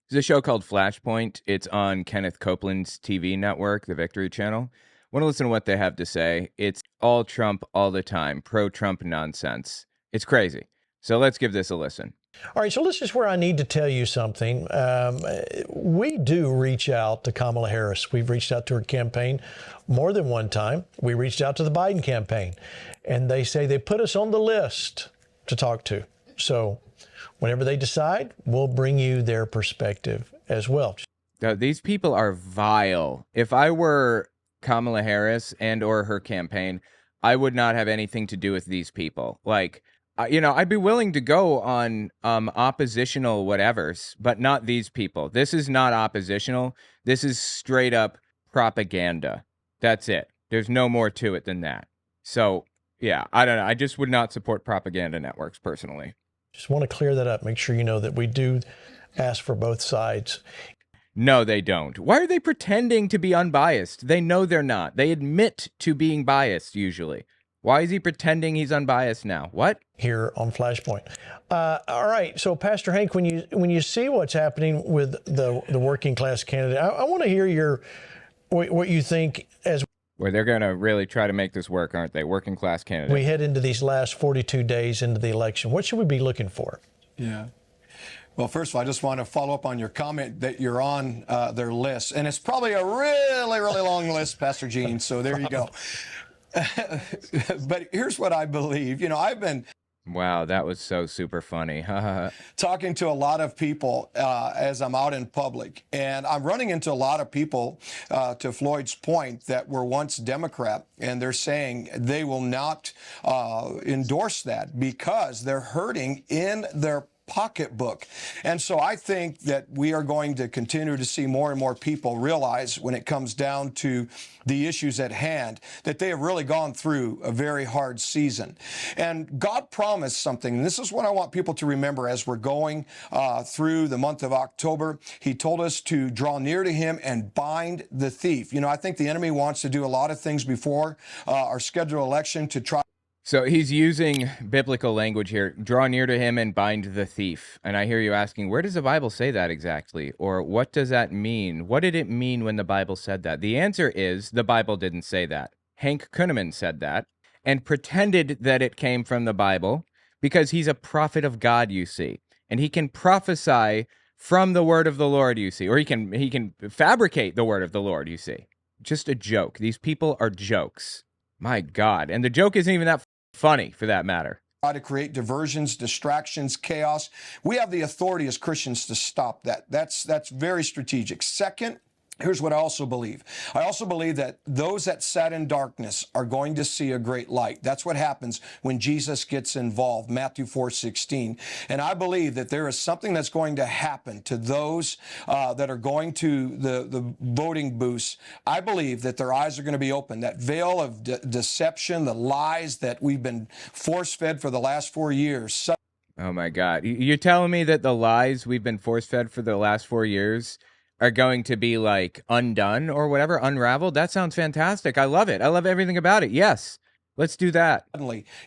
There's a show called Flashpoint. It's on Kenneth Copeland's TV network, the Victory Channel. Want to listen to what they have to say? It's all Trump all the time, pro-Trump nonsense. It's crazy. So let's give this a listen. All right, so this is where I need to tell you something. We do reach out to Kamala Harris. We've reached out to her campaign more than one time. We reached out to the Biden campaign, and they say they put us on the list to talk to. So whenever they decide, we'll bring you their perspective as well. These people are vile. If I were Kamala Harris and or her campaign, I would not have anything to do with these people. Like, I'd be willing to go on oppositional whatevers, but not these people. This is not oppositional. This is straight up propaganda. That's it. There's no more to it than that. So, yeah, I don't know. I just would not support propaganda networks personally. Just want to clear that up. Make sure you know that we do ask for both sides. No, they don't. Why are they pretending to be unbiased? They know they're not. They admit to being biased usually. Why is he pretending he's unbiased now? What? Here on Flashpoint. All right. So, Pastor Hank, when you see what's happening with the working class candidate, I want to hear what you think as where they're going to really try to make this work, aren't they? Working class candidate. We head into these last 42 days into the election. What should we be looking for? Yeah. Well, first of all, I just want to follow up on your comment that you're on their list. And it's probably a really, really long list, Pastor Gene. So there you go. But here's what I believe. I've been wow, that was so super funny. talking to a lot of people as I'm out in public, and I'm running into a lot of people, to Floyd's point, that were once Democrat, and they're saying they will not endorse that because they're hurting in their pocketbook. And so I think that we are going to continue to see more and more people realize when it comes down to the issues at hand that they have really gone through a very hard season. And God promised something. And this is what I want people to remember as we're going through the month of October. He told us to draw near to him and bind the thief. I think the enemy wants to do a lot of things before our scheduled election to try. So he's using biblical language here. Draw near to him and bind the thief. And I hear you asking, where does the Bible say that exactly? Or what does that mean? What did it mean when the Bible said that? The answer is the Bible didn't say that. Hank Kunneman said that and pretended that it came from the Bible because he's a prophet of God, you see. And he can prophesy from the word of the Lord, you see. Or he can fabricate the word of the Lord, you see. Just a joke. These people are jokes. My God. And the joke isn't even that funny, for that matter. Try to create diversions, distractions, chaos. We have the authority as Christians to stop that. That's very strategic. Second, here's what I also believe. I also believe that those that sat in darkness are going to see a great light. That's what happens when Jesus gets involved, Matthew 4:16. And I believe that there is something that's going to happen to those that are going to the voting booths. I believe that their eyes are going to be open. That veil of deception, the lies that we've been force-fed for the last 4 years. Oh, my God. You're telling me that the lies we've been force-fed for the last 4 years are going to be like undone or whatever, unraveled? That sounds fantastic. I love it. I love everything about it. Yes, let's do that.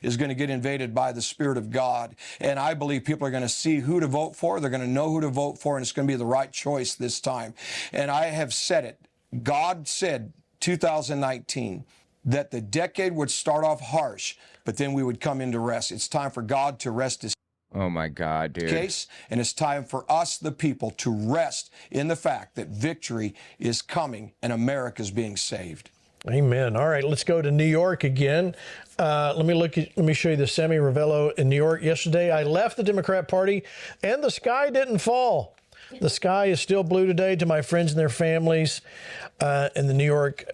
Is going to get invaded by the Spirit of God. And I believe people are going to see who to vote for. They're going to know who to vote for, and it's going to be the right choice this time. And I have said it. God said 2019 that the decade would start off harsh, but then we would come into rest. It's time for God to rest his oh my God, dude. case, and it's time for us, the people, to rest in the fact that victory is coming and America is being saved. Amen. All right, let's go to New York again. Let me show you the Sammy Ravello in New York. Yesterday, I left the Democrat Party, and the sky didn't fall. The sky is still blue today to my friends and their families in the New York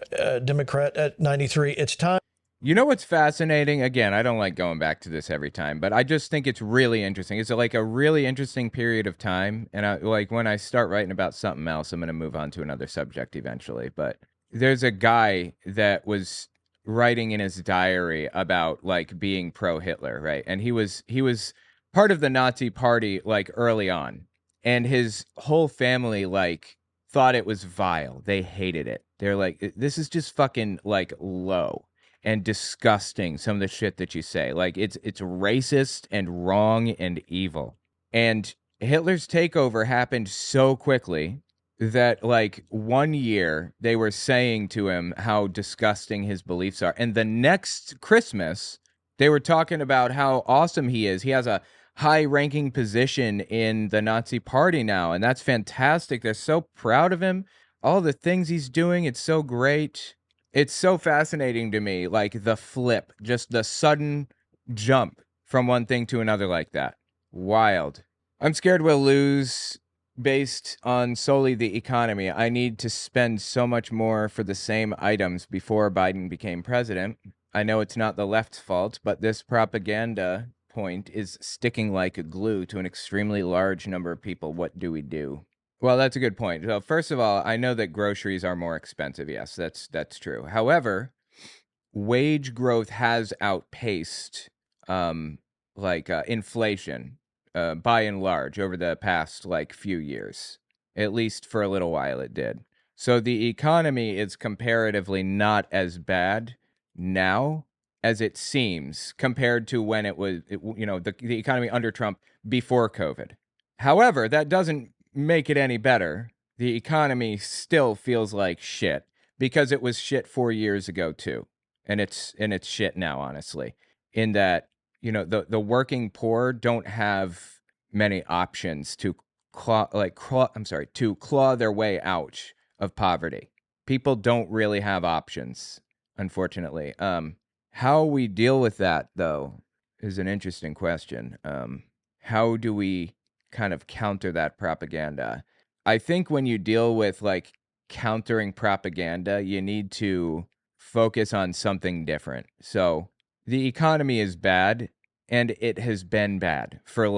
Democrat at 93. It's time. You know what's fascinating? Again, I don't like going back to this every time, but I just think it's really interesting. It's like a really interesting period of time. And when I start writing about something else, I'm going to move on to another subject eventually. But there's a guy that was writing in his diary about like being pro-Hitler, right? And he was part of the Nazi party like early on. And his whole family like thought it was vile. They hated it. They're like, this is just fucking like low and disgusting, some of the shit that you say. Like, it's racist and wrong and evil. And Hitler's takeover happened so quickly that, like, 1 year they were saying to him how disgusting his beliefs are. And the next Christmas, they were talking about how awesome he is. He has a high ranking position in the Nazi party now, and that's fantastic. They're so proud of him. All the things he's doing, it's so great. It's so fascinating to me, like the flip, just the sudden jump from one thing to another like that. Wild. I'm scared we'll lose based on solely the economy. I need to spend so much more for the same items before Biden became president. I know it's not the left's fault, but this propaganda point is sticking like a glue to an extremely large number of people. What do we do? Well, that's a good point. So first of all, I know that groceries are more expensive. Yes, that's true. However, wage growth has outpaced inflation by and large over the past few years. At least for a little while it did. So the economy is comparatively not as bad now as it seems compared to when it was the economy under Trump before COVID. However, that doesn't make it any better. The economy still feels like shit because it was shit 4 years ago too. And it's shit now, honestly. In that, the working poor don't have many options to claw their way out of poverty. People don't really have options, unfortunately. How we deal with that, though, is an interesting question. How do we kind of counter that propaganda? I think when you deal with countering propaganda, you need to focus on something different. So the economy is bad, and it has been bad for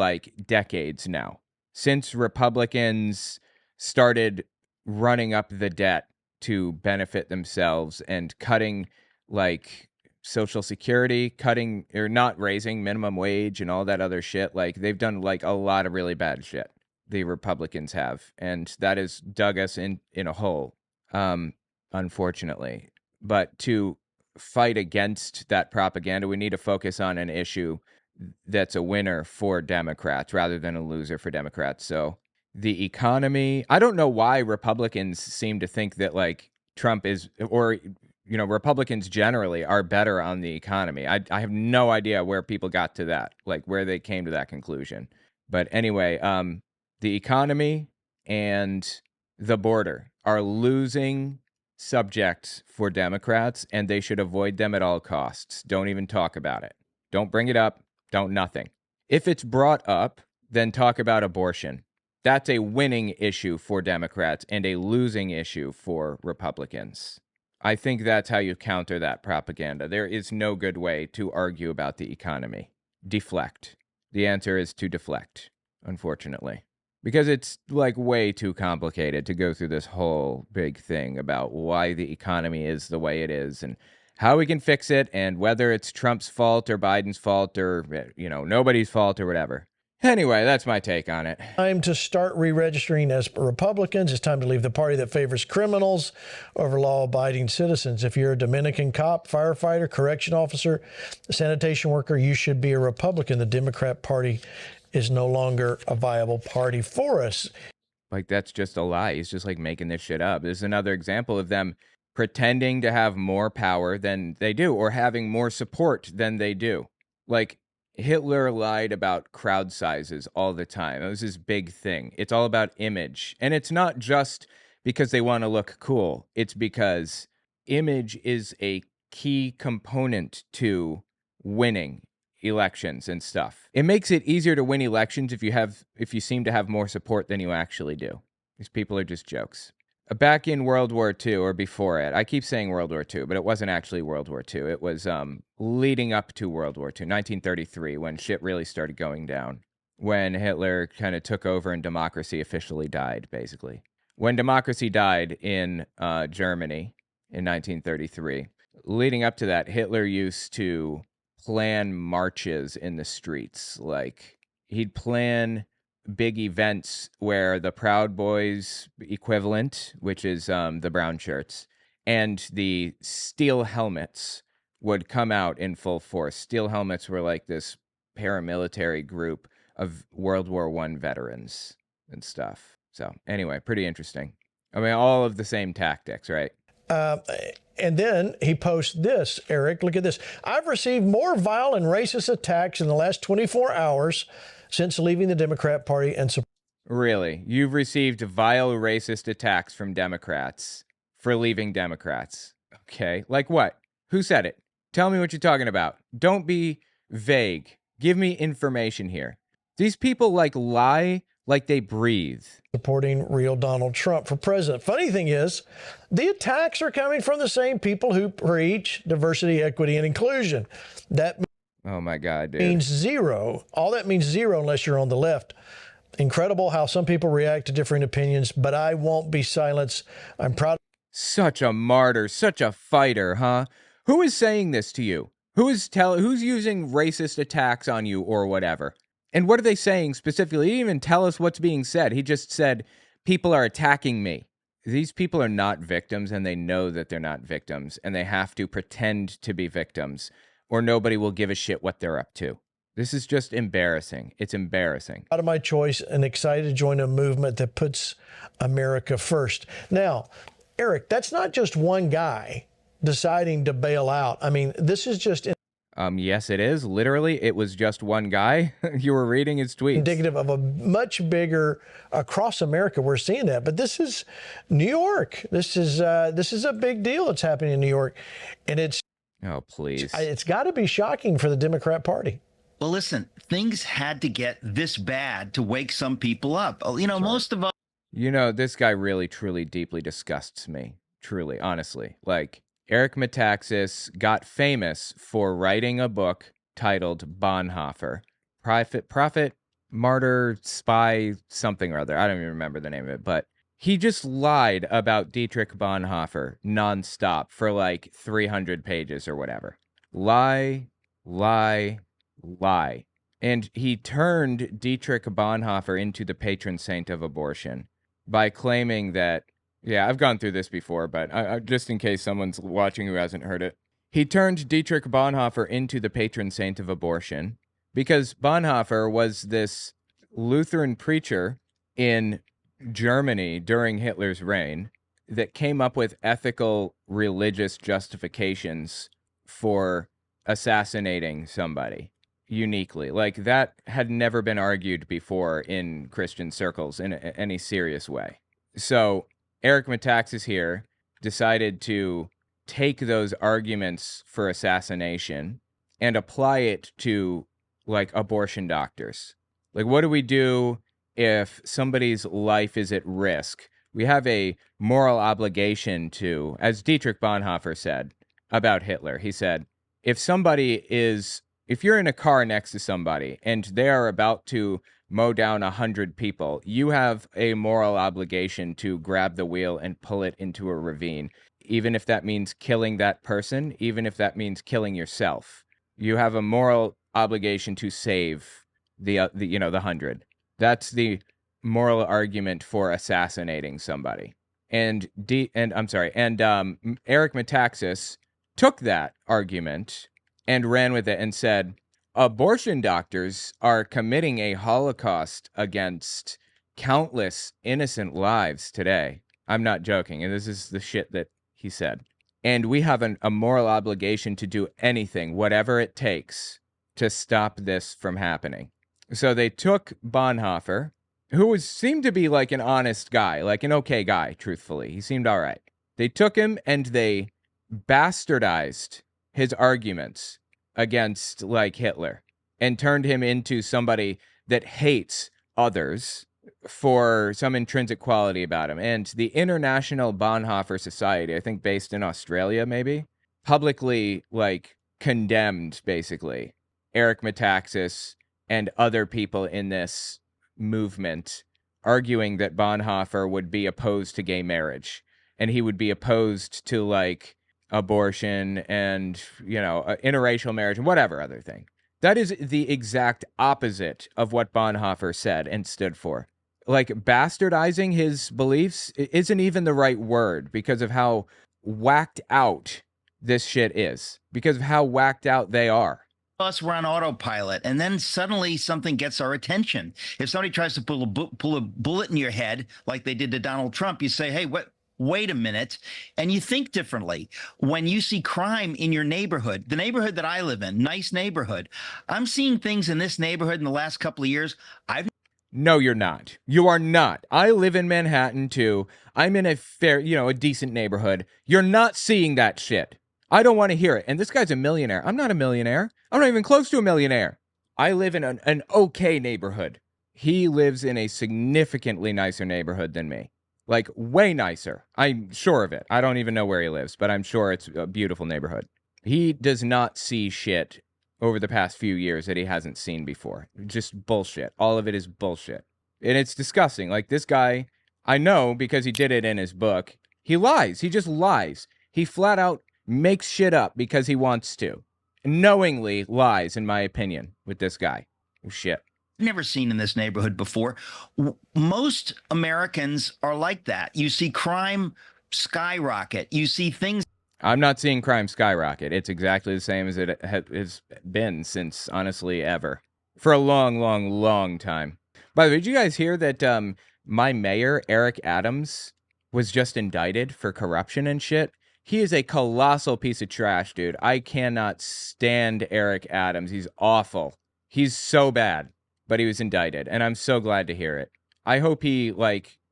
decades now. Since Republicans started running up the debt to benefit themselves and cutting Social Security, cutting or not raising minimum wage and all that other shit, they've done a lot of really bad shit. The Republicans have, and that has dug us in a hole, unfortunately. But to fight against that propaganda, we need to focus on an issue that's a winner for Democrats rather than a loser for Democrats. So the economy, I don't know why Republicans seem to think that Trump is, or Republicans generally are better on the economy. I have no idea where people got to that, where they came to that conclusion. But anyway, the economy and the border are losing subjects for Democrats, and they should avoid them at all costs. Don't even talk about it. Don't bring it up. Don't nothing. If it's brought up, then talk about abortion. That's a winning issue for Democrats and a losing issue for Republicans. I think that's how you counter that propaganda. There is no good way to argue about the economy. Deflect. The answer is to deflect, unfortunately. Because it's way too complicated to go through this whole big thing about why the economy is the way it is and how we can fix it and whether it's Trump's fault or Biden's fault or, nobody's fault or whatever. Anyway, that's my take on it. Time to start re-registering as Republicans. It's time to leave the party that favors criminals over law-abiding citizens. If you're a Dominican cop, firefighter, correction officer, sanitation worker, you should be a Republican. The Democrat Party is no longer a viable party for us. That's just a lie. He's just making this shit up. There's another example of them pretending to have more power than they do or having more support than they do. Hitler lied about crowd sizes all the time. It was his big thing. It's all about image. And it's not just because they want to look cool. It's because image is a key component to winning elections and stuff. It makes it easier to win elections if you seem to have more support than you actually do. These people are just jokes. Back in World War II or before it, I keep saying World War II, but it wasn't actually World War II. It was leading up to World War II, 1933, when shit really started going down. When Hitler kind of took over and democracy officially died, basically. When democracy died in Germany in 1933, leading up to that, Hitler used to plan marches in the streets. He'd plan big events where the Proud Boys equivalent, which is the brown shirts, and the steel helmets would come out in full force. Steel helmets were this paramilitary group of World War I veterans and stuff. So anyway, pretty interesting. I mean, all of the same tactics, right? And then he posts this, Eric, look at this. I've received more vile and racist attacks in the last 24 hours since leaving the Democrat Party and Really? You've received vile racist attacks from Democrats for leaving Democrats. Okay. Like what? Who said it? Tell me what you're talking about. Don't be vague. Give me information here. These people lie like they breathe. supporting real Donald Trump for president. Funny thing is, the attacks are coming from the same people who preach diversity, equity, and inclusion. That Oh my God, dude. means zero. All that means zero unless you're on the left. Incredible how some people react to different opinions, but I won't be silenced. I'm proud. Such a martyr, such a fighter, huh? Who is saying this to you? Who's using racist attacks on you or whatever? And what are they saying specifically? He didn't even tell us what's being said. He just said, people are attacking me. These people are not victims, and they know that they're not victims, and they have to pretend to be victims, or nobody will give a shit what they're up to. This is just embarrassing. It's embarrassing. Out of my choice and excited to join a movement that puts America first. Now, Eric, that's not just one guy deciding to bail out. I mean, this is just Yes, it is. Literally, it was just one guy. You were reading his tweets. indicative of a much bigger across America. We're seeing that, but this is New York. This is a big deal that's happening in New York, and Oh, please. it's got to be shocking for the Democrat Party. Well, listen, things had to get this bad to wake some people up. You know, most of us. You know, this guy really, truly, deeply disgusts me. Truly, honestly. Like, Eric Metaxas got famous for writing a book titled Bonhoeffer. Prophet, Martyr, Spy, something or other. I don't even remember the name of it. But he just lied about Dietrich Bonhoeffer nonstop for like 300 pages or whatever. Lie, lie, lie. And he turned Dietrich Bonhoeffer into the patron saint of abortion by claiming that, yeah, I've gone through this before, but just in case someone's watching who hasn't heard it, he turned Dietrich Bonhoeffer into the patron saint of abortion because Bonhoeffer was this Lutheran preacher in Germany during Hitler's reign that came up with ethical religious justifications for assassinating somebody uniquely. Like, that had never been argued before in Christian circles in any serious way. So Eric Metaxas here decided to take those arguments for assassination and apply it to, like, abortion doctors. Like, what do we do if somebody's life is at risk? We have a moral obligation to, as Dietrich Bonhoeffer said about Hitler, he said, if you're in a car next to somebody and they are about to mow down 100 people, you have a moral obligation to grab the wheel and pull it into a ravine, even if that means killing that person, even if that means killing yourself. You have a moral obligation to save the 100. That's the moral argument for assassinating somebody. And Eric Metaxas took that argument and ran with it and said, abortion doctors are committing a holocaust against countless innocent lives today. I'm not joking. And this is the shit that he said. And we have a moral obligation to do anything, whatever it takes, to stop this from happening. So they took Bonhoeffer, who seemed to be like an honest guy, like an okay guy, truthfully. He seemed all right. They took him and they bastardized his arguments against, like, Hitler and turned him into somebody that hates others for some intrinsic quality about him. And the International Bonhoeffer Society, I think based in Australia maybe, publicly, like, condemned, basically, Eric Metaxas and other people in this movement, arguing that Bonhoeffer would be opposed to gay marriage and he would be opposed to, like, abortion and, interracial marriage and whatever other thing. That is the exact opposite of what Bonhoeffer said and stood for. Like, bastardizing his beliefs isn't even the right word because of how whacked out this shit is, because of how whacked out they are. us were on autopilot, and then suddenly something gets our attention. If somebody tries to pull a bullet in your head like they did to Donald Trump, you say, hey, what? Wait a minute. And you think differently. When you see crime in your neighborhood, the neighborhood that I live in, nice neighborhood, I'm seeing things in this neighborhood in the last couple of years I've No, you're not. You are not. I live in Manhattan too. I'm in a fair, a decent neighborhood. You're not seeing that shit. I don't want to hear it. And this guy's a millionaire. I'm not a millionaire. I'm not even close to a millionaire. I live in an okay neighborhood. He lives in a significantly nicer neighborhood than me. Like, way nicer. I'm sure of it. I don't even know where he lives, but I'm sure it's a beautiful neighborhood. He does not see shit over the past few years that he hasn't seen before. Just bullshit. All of it is bullshit. And it's disgusting. Like, this guy, I know because he did it in his book. He lies. He just lies. He flat out makes shit up because he wants to. Knowingly lies, in my opinion, with this guy. Shit. never seen in this neighborhood before. Most Americans are like that. You see crime skyrocket. You see things. I'm not seeing crime skyrocket. It's exactly the same as it has been since, honestly, ever. For a long, long, long time. By the way, did you guys hear that my mayor, Eric Adams, was just indicted for corruption and shit? He is a colossal piece of trash, dude. I cannot stand Eric Adams. He's awful. He's so bad. But he was indicted, and I'm so glad to hear it. I hope he,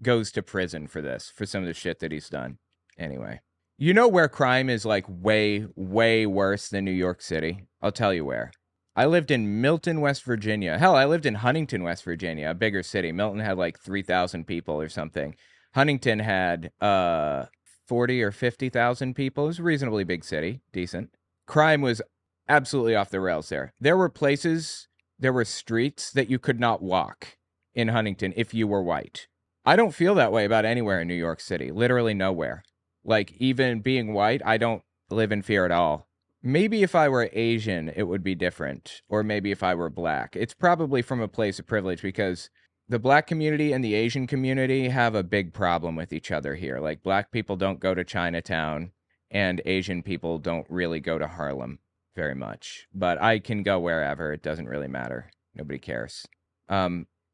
goes to prison for this, for some of the shit that he's done. Anyway. You know where crime is, way, way worse than New York City? I'll tell you where. I lived in Milton, West Virginia. Hell, I lived in Huntington, West Virginia, a bigger city. Milton had, 3,000 people or something. Huntington had, 40 or 50,000 people. It was a reasonably big city. Decent. Crime was absolutely off the rails there. There were streets that you could not walk in Huntington if you were white. I don't feel that way about anywhere in New York City. Literally nowhere. Even being white, I don't live in fear at all. Maybe if I were Asian, it would be different. Or maybe if I were black. It's probably from a place of privilege because the black community and the Asian community have a big problem with each other here. Black people don't go to Chinatown and Asian people don't really go to Harlem very much. But I can go wherever. It doesn't really matter. Nobody cares.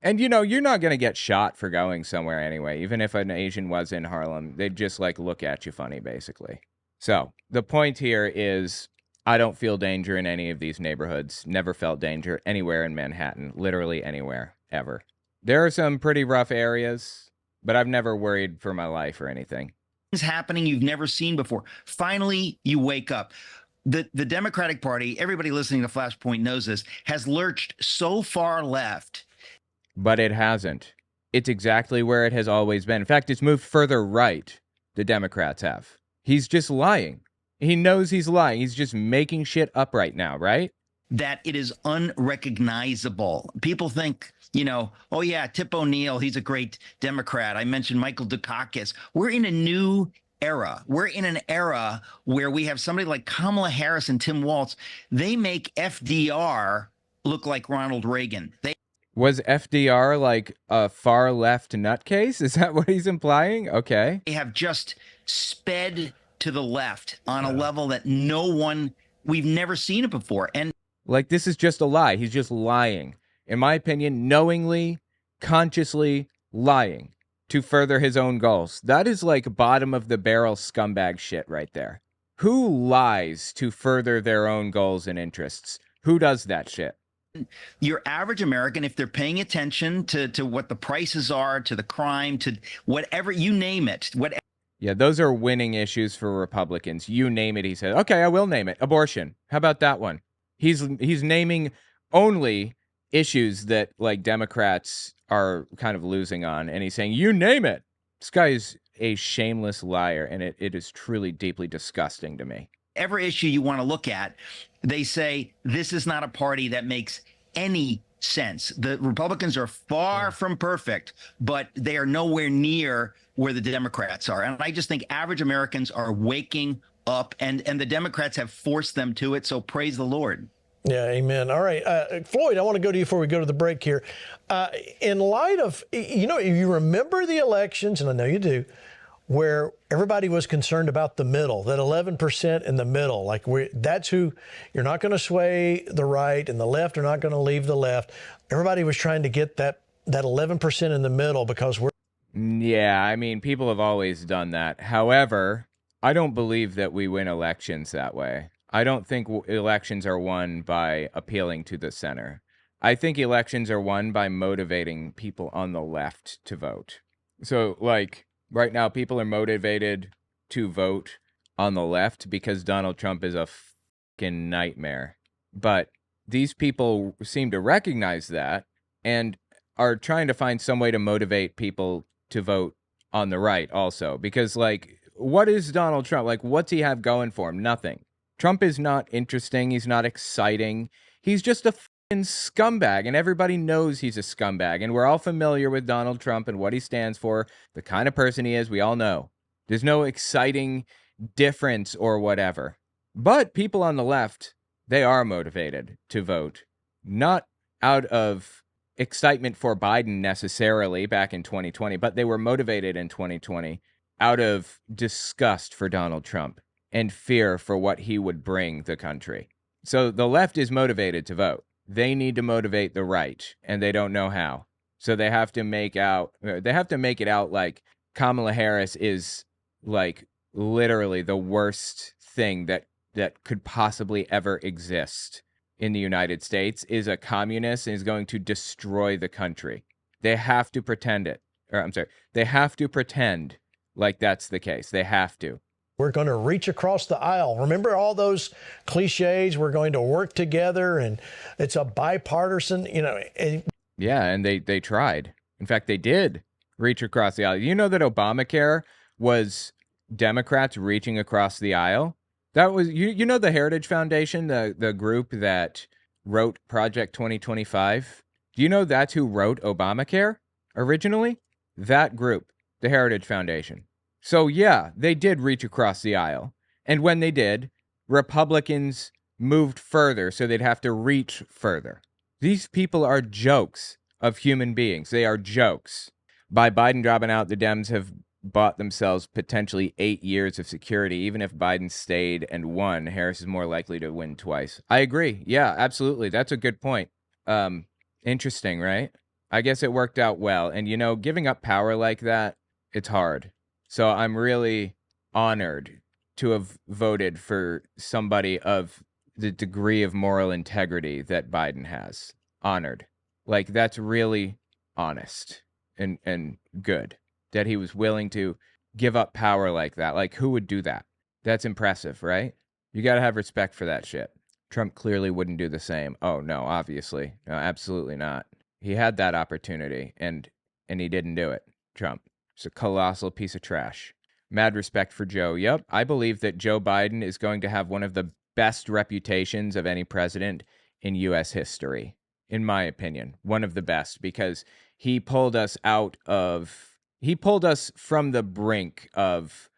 And you're not going to get shot for going somewhere anyway. Even if an Asian was in Harlem, they'd just look at you funny, basically. So the point here is I don't feel danger in any of these neighborhoods. Never felt danger anywhere in Manhattan. Literally anywhere, ever. There are some pretty rough areas, but I've never worried for my life or anything. Things happening you've never seen before. Finally, you wake up. The Democratic Party, everybody listening to Flashpoint knows this, has lurched so far left. But it hasn't. It's exactly where it has always been. In fact, it's moved further right, the Democrats have. He's just lying. He knows he's lying. He's just making shit up right now, right? That it is unrecognizable. People think, oh yeah, Tip O'Neill, he's a great Democrat. I mentioned Michael Dukakis. We're in a new era. We're in an era where we have somebody like Kamala Harris and Tim Walz. They make FDR look like Ronald Reagan. Was FDR a far left nutcase? Is that what he's implying? Okay. They have just sped to the left on a level that we've never seen it before. And this is just a lie. He's just lying. In my opinion, knowingly, consciously lying to further his own goals. That is bottom of the barrel scumbag shit right there. Who lies to further their own goals and interests? Who does that shit? Your average American, if they're paying attention to what the prices are, to the crime, to whatever, you name it. Yeah, those are winning issues for Republicans. You name it, he said. Okay, I will name it. Abortion. How about that one? He's naming only issues that Democrats are kind of losing on, and he's saying, you name it. This guy is a shameless liar, and it is truly deeply disgusting to me. Every issue you want to look at, they say this is not a party that makes any sense. The Republicans are far from perfect, but they are nowhere near where the Democrats are. And I just think average Americans are waking up, and the Democrats have forced them to it. So praise the Lord. Yeah, amen. All right. Floyd, I want to go to you before we go to the break here. In light of, you remember the elections, and I know you do. where everybody was concerned about the middle, that 11% in the middle. Like that's who you're not going to sway the right and the left are not going to leave the left. Everybody was trying to get that 11% in the middle because we're. Yeah, I mean, people have always done that. However, I don't believe that we win elections that way. I don't think elections are won by appealing to the center. I think elections are won by motivating people on the left to vote. So, like, right now, people are motivated to vote on the left because Donald Trump is a fucking nightmare. But these people seem to recognize that and are trying to find some way to motivate people to vote on the right also. Because, like, what is Donald Trump? Like, what's he have going for him? Nothing. Trump is not interesting. He's not exciting. He's just a fucking scumbag, and everybody knows he's a scumbag. And we're all familiar with Donald Trump and what he stands for, the kind of person he is. We all know. There's no exciting difference or whatever. But people on the left, they are motivated to vote, not out of excitement for Biden necessarily back in 2020, but they were motivated in 2020 out of disgust for Donald Trump and fear for what he would bring the country. So the left is motivated to vote. They need to motivate the right, and they don't know how. So they have to make it out like Kamala Harris is like literally the worst thing that could possibly ever exist in the United States, is a communist and is going to destroy the country. They have to pretend it. Or I'm sorry, they have to pretend like that's the case. They have to. We're going to reach across the aisle. Remember all those cliches? We're going to work together, and it's a bipartisan, Yeah, and they tried. In fact, they did reach across the aisle. You know that Obamacare was Democrats reaching across the aisle? That was, you know, the Heritage Foundation, the group that wrote Project 2025? Do you know that's who wrote Obamacare originally? That group, the Heritage Foundation. So yeah, they did reach across the aisle. And when they did, Republicans moved further so they'd have to reach further. These people are jokes of human beings. They are jokes. By Biden dropping out, the Dems have bought themselves potentially 8 years of security. Even if Biden stayed and won, Harris is more likely to win twice. I agree. Yeah, absolutely. That's a good point. Interesting, right? I guess it worked out well. And, you know, giving up power like that, it's hard. So I'm really honored to have voted for somebody of the degree of moral integrity that Biden has. Honored. Like, that's really honest and good that he was willing to give up power like that. Like, who would do that? That's impressive, right? You got to have respect for that shit. Trump clearly wouldn't do the same. Oh, no, obviously. No, absolutely not. He had that opportunity, and he didn't do it. Trump. It's a colossal piece of trash. Mad respect for Joe. Yep, I believe that Joe Biden is going to have one of the best reputations of any president in U.S. history, in my opinion. One of the best, because he pulled us from the brink of,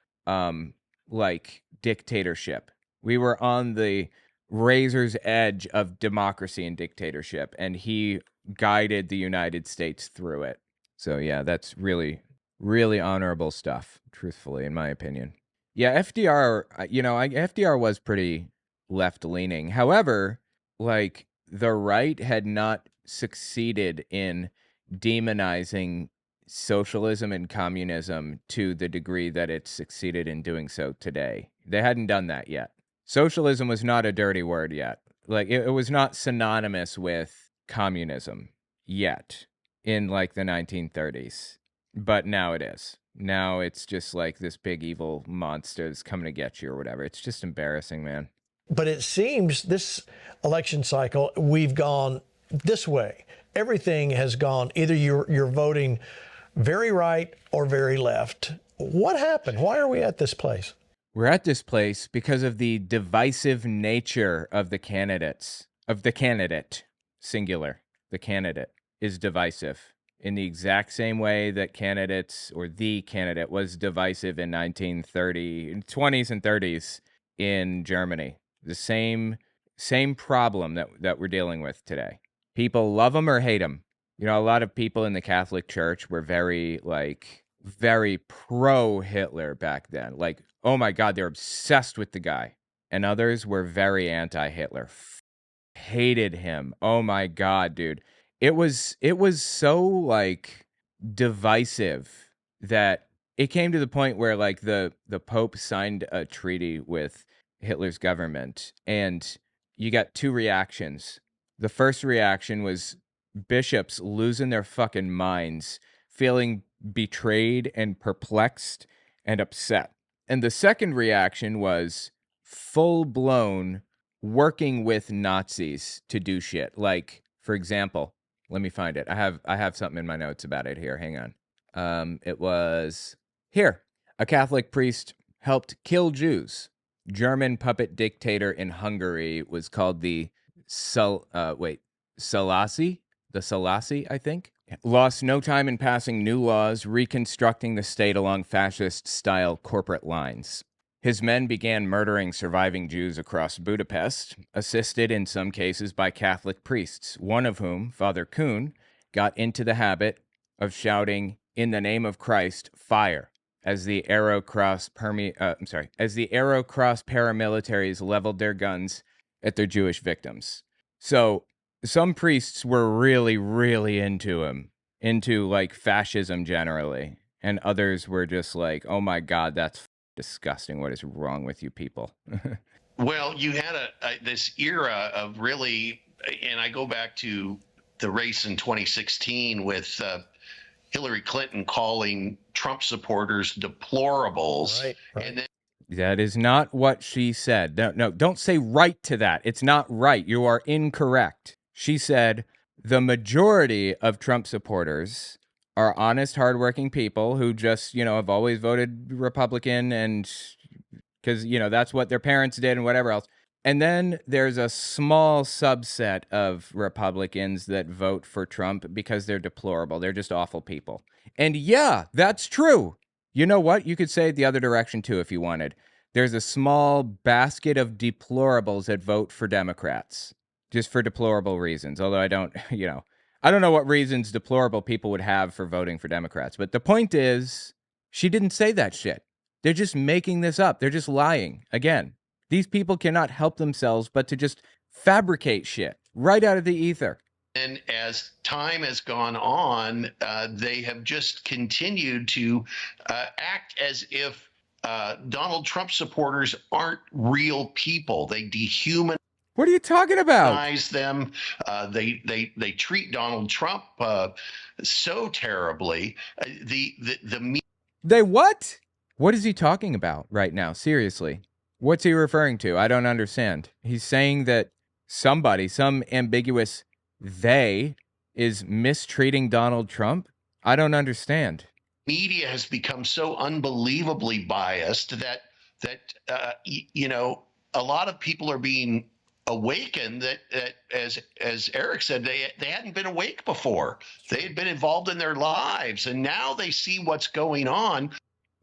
like, dictatorship. We were on the razor's edge of democracy and dictatorship, and he guided the United States through it. So, yeah, that's really, really honorable stuff, truthfully, in my opinion. Yeah, FDR, FDR was pretty left-leaning. However, like, the right had not succeeded in demonizing socialism and communism to the degree that it succeeded in doing so today. They hadn't done that yet. Socialism was not a dirty word yet. Like, it was not synonymous with communism yet in, like, the 1930s. But now it is. Now it's just like this big evil monster is coming to get you or whatever. It's just embarrassing, man. But it seems this election cycle, we've gone this way. Everything has gone, either you're voting very right or very left. What happened? Why are we at this place? We're at this place because of the divisive nature of the candidates, singular. The candidate is divisive in the exact same way that the candidate was divisive in 20s and 30s in Germany. The same problem that we're dealing with today. People love him or hate him. You know, a lot of people in the Catholic Church were very, like, very pro-Hitler back then. Like, oh my God, they're obsessed with the guy. And others were very anti-Hitler. Hated him. Oh my God, dude. It was so like divisive that it came to the point where like the Pope signed a treaty with Hitler's government, and you got two reactions. The first reaction was bishops losing their fucking minds, feeling betrayed and perplexed and upset. And the second reaction was full blown working with Nazis to do shit. Like, for example, let me find it. I have something in my notes about it here. Hang on. It was here. A Catholic priest helped kill Jews. German puppet dictator in Hungary was called the Selassie, I think. Lost no time in passing new laws, reconstructing the state along fascist-style corporate lines. His men began murdering surviving Jews across Budapest, assisted in some cases by Catholic priests, one of whom, Father Kuhn, got into the habit of shouting, "In the name of Christ, fire," as the Arrow Cross paramilitaries leveled their guns at their Jewish victims. So some priests were really, really into him, into like fascism generally, and others were just like, "Oh my God, that's disgusting. What is wrong with you people?" Well, you had this era of really, and I go back to the race in 2016 with Hillary Clinton calling Trump supporters deplorables. Right. And then That is not what she said. No, don't say right to that. It's not right. You are incorrect. She said the majority of Trump supporters are honest, hardworking people who just, have always voted Republican, and because, that's what their parents did and whatever else. And then there's a small subset of Republicans that vote for Trump because they're deplorable. They're just awful people. And yeah, that's true. You know what? You could say it the other direction too if you wanted. There's a small basket of deplorables that vote for Democrats just for deplorable reasons. Although I don't, I don't know what reasons deplorable people would have for voting for Democrats. But the point is, she didn't say that shit. They're just making this up. They're just lying. Again, these people cannot help themselves but to just fabricate shit right out of the ether. And as time has gone on, they have just continued to act as if Donald Trump supporters aren't real people. They dehumanize What are you talking about? them. They treat Donald Trump so terribly. They what? What is he talking about right now? Seriously. What's he referring to? I don't understand. He's saying that somebody, some ambiguous they, is mistreating Donald Trump? I don't understand. Media has become so unbelievably biased that a lot of people are being awakened that as Eric said, they hadn't been awake before. They had been involved in their lives, and now they see what's going on.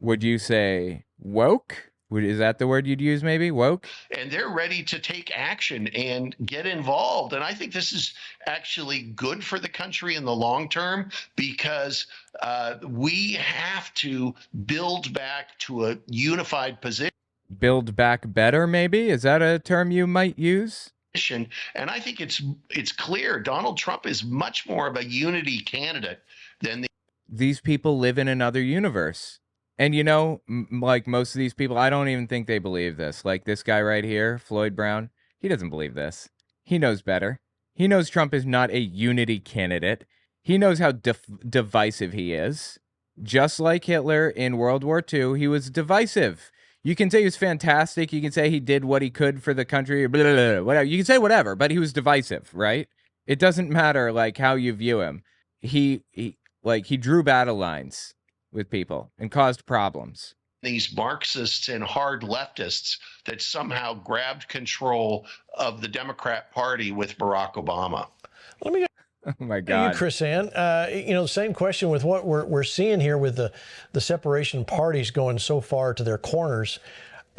Would you say woke? Is that the word you'd use, maybe? Woke? And they're ready to take action and get involved. And I think this is actually good for the country in the long term, because we have to build back to a unified position. Build back better, maybe? Is that a term you might use? And I think it's clear Donald Trump is much more of a unity candidate than these people live in another universe. And like most of these people, I don't even think they believe this. Like this guy right here, Floyd Brown, he doesn't believe this. He knows better. He knows Trump is not a unity candidate. He knows how divisive he is. Just like Hitler in World War II, he was divisive. You can say he was fantastic. You can say he did what he could for the country. Blah, blah, blah, whatever. You can say whatever, but he was divisive, right? It doesn't matter like how you view him. He drew battle lines with people and caused problems. These Marxists and hard leftists that somehow grabbed control of the Democrat Party with Barack Obama. Let me Oh my God. you, Chris Ann. Same question with what we're seeing here with the separation parties going so far to their corners.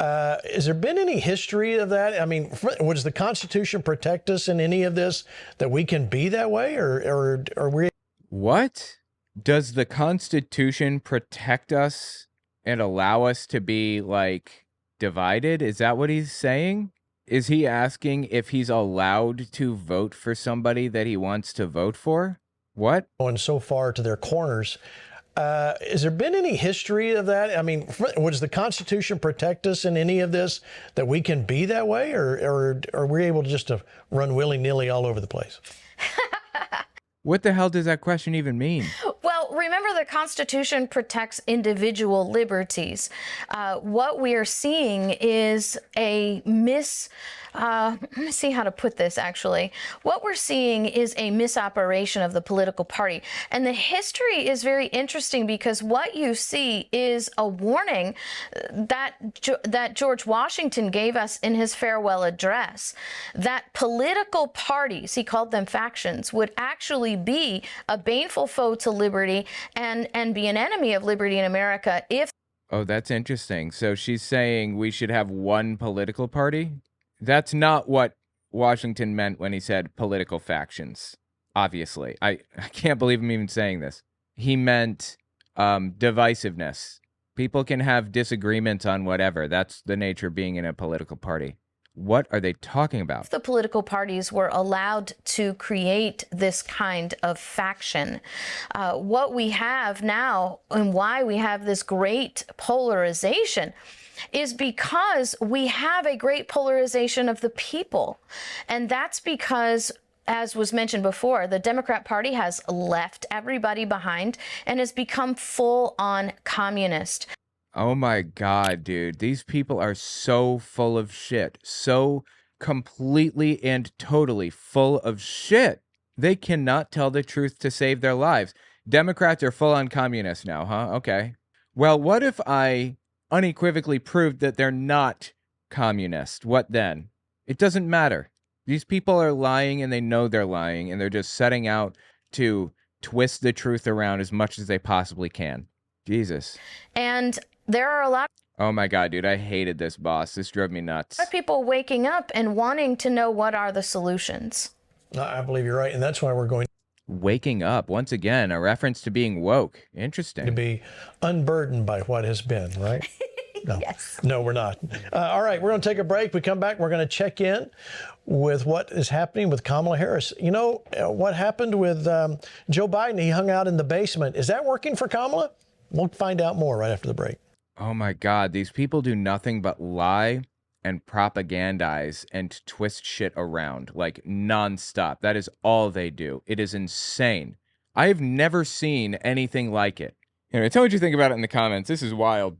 Has there been any history of that? I mean, does the Constitution protect us in any of this, that we can be that way, or are we? What? Does the Constitution protect us and allow us to be like divided? Is that what he's saying? Is he asking if he's allowed to vote for somebody that he wants to vote for? What? Going so far to their corners. Has there been any history of that? I mean, does the Constitution protect us in any of this, that we can be that way, or are we able just to run willy-nilly all over the place? What the hell does that question even mean? Well, remember, the Constitution protects individual liberties. What we are seeing is a let me see how to put this, actually. What we're seeing is a misoperation of the political party. And the history is very interesting, because what you see is a warning that George Washington gave us in his farewell address, that political parties, he called them factions, would actually be a baneful foe to liberty and be an enemy of liberty in America if... Oh, that's interesting. So she's saying we should have one political party? That's not what Washington meant when he said political factions, obviously. I can't believe I'm even saying this. He meant divisiveness. People can have disagreements on whatever. That's the nature of being in a political party. What are they talking about? The political parties were allowed to create this kind of faction. What we have now, and why we have this great polarization, is because we have a great polarization of the people. And that's because, as was mentioned before, the Democrat Party has left everybody behind and has become full-on communist. Oh my God, dude. These people are so full of shit. So completely and totally full of shit. They cannot tell the truth to save their lives. Democrats are full-on communists now, huh? Okay. Well, what if I unequivocally proved that they're not communist? What then? It doesn't matter. These people are lying, and they know they're lying, and they're just setting out to twist the truth around as much as they possibly can. Jesus. And there are a lot Oh my God, dude, I hated this, boss. This drove me nuts. of people waking up and wanting to know what are the solutions. I believe you're right, and that's why we're going Waking up, once again, a reference to being woke. Interesting. to be unburdened by what has been, right? No. Yes. No, we're not. All right, we're going to take a break. We come back, we're going to check in with what is happening with Kamala Harris. You know, what happened with Joe Biden? He hung out in the basement. Is that working for Kamala? We'll find out more right after the break. Oh my God, these people do nothing but lie and propagandize and twist shit around like nonstop. That is all they do. It is insane. I have never seen anything like it. Anyway, tell me what you think about it in the comments. This is wild.